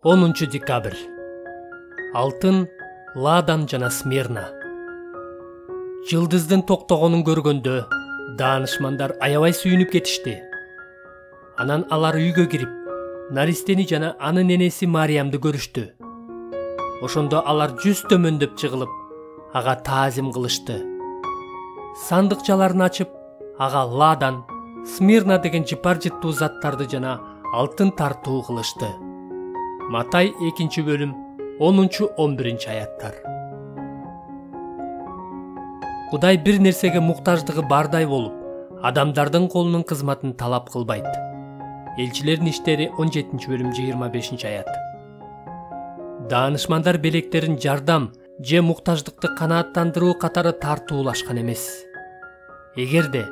10 декабрь. Алтын, Ладан жана Смирна. Жылдыздын токтогонун көргөндө даанышмандар аябай сүйүнүп кетишти. Анан алар үйгө кирип, Наристени жана анын энеси Мариямды көрүштү. Ошондо алар жүз төмөндөп жыгылып, ага таазим кылышты. Сандыкчаларын ачып, ага Ладан, Смирна деген жыпар жыттуу заттарды жана алтын тартуу кылышты. Матай 2 бөлүм 10-11 аяттар. Кудай бир нерсеге муктаждыгы бардай болуп, адамдардын колунун кызматын талап кылбайт. Элчилердин иштери 17 бөлүм 25 аят. Даанышмандар белектерин жардам же муктаждыкты канааттандыруу катары тартуулашкан эмес. Эгерде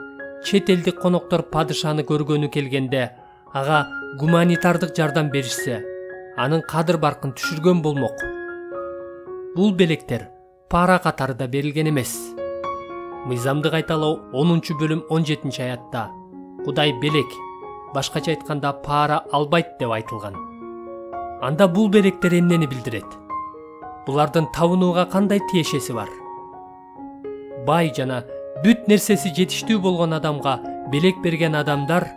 чет элдик коноктор падышаны көргөнү келгенде ага гуманитардык жардам беришсе, анын кадыр баркын түшүргөн болмок. Бул белектер пара катары да берилген эмес. Мыйзамды кайталоо 10 бөлүм 17 аятта Кудай белек, башкача айтканда пара албайт деп айтылган. Анда бул белектер эмнени билдирет? Булардын табынууга кандай тиешеси бар? Бай жана бүт нерсеси жетиштүү болгон адамга белек берген адамдар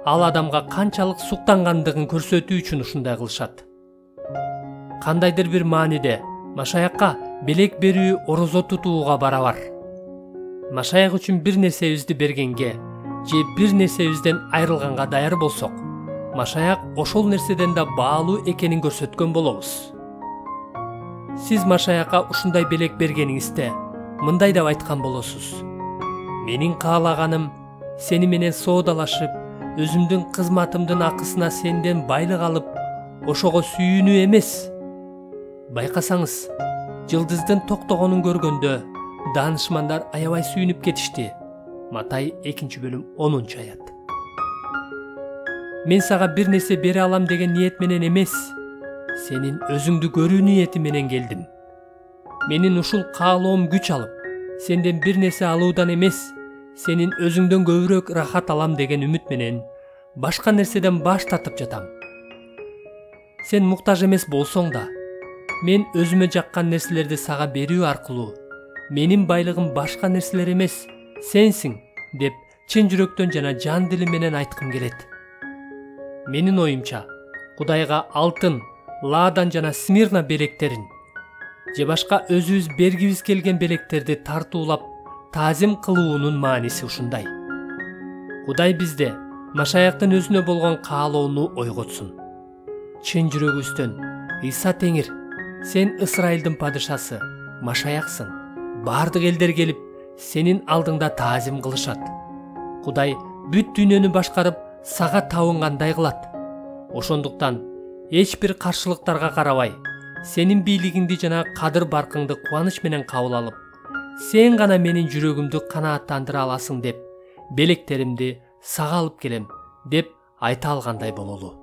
ал адамга канчалык суктангандыгын көрсөтүү үчүн ушундай кылышат. Кандайдыр бир мааниде Машаякка белек берүү орозо тутууга барабар. Машаяк үчүн бир нерсебизди бергенге же бир нерсебизден айрылганга даяр болсок, Машаяк ошол нерседен да баалуу экенин көрсөткөн болобуз. Сиз Машаякка ушундай белек бергениңизде мындай деп айткан болосуз: менин каалаганым сени менен соодалашып, өзүмдүн кызматымдын акысына сенден байлык алып, ошого сүйүүнүү эмес. Байкасаңыз, жылдыздын токтогонун көргөндө даанышмандар аябай сүйүнүп кетишти. Матай 2 бөлүм 10 аят. Мен сага бир нерсе бере алам деген ниет менен эмес, сенин өзүңдү көрүү ниети менен келдим. Менин ушул каалоом күч алып, сенден бир нерсе алуудан эмес, сенин өзүңдөн көбүрөөк рахат алам деген үмүт менен башка нерседен баш тартып жатам. Сен муктаж эмес болсоң да, мен өзүмө жаккан нерселерди сага берүү аркылуу менин байлыгым башка нерселер эмес, сенсиң деп чын жүрөктөн жана жан дилим менен айткым келет. Менин оюмча, Кудайга алтын, Ладан жана Смирна белектерин же башка өзүбүз бергибиз келген белектерди тартуулап таазим кылуунун мааниси ушундай. Кудай бизде Машаяктын өзүнө болгон каалоону ойготсун. Чын жүрөгүбүздөн: Ыйса Теңир, сен Ысрайылдын падышасы, Машаяксың. Бардык элдер келип, сенин алдыңда таазим кылышат. Кудай бүт дүйнөнү башкарып, сага табынгандай кылат. Ошондуктан эч бир каршылыктарга карабай, сенин бийлигиңди жана кадыр баркыңды кубаныч менен кабыл алып, сен гана менин жүрөгүмдү канааттандыра аласың деп, белектеримди сага алып келем деп айта алгандай бололу.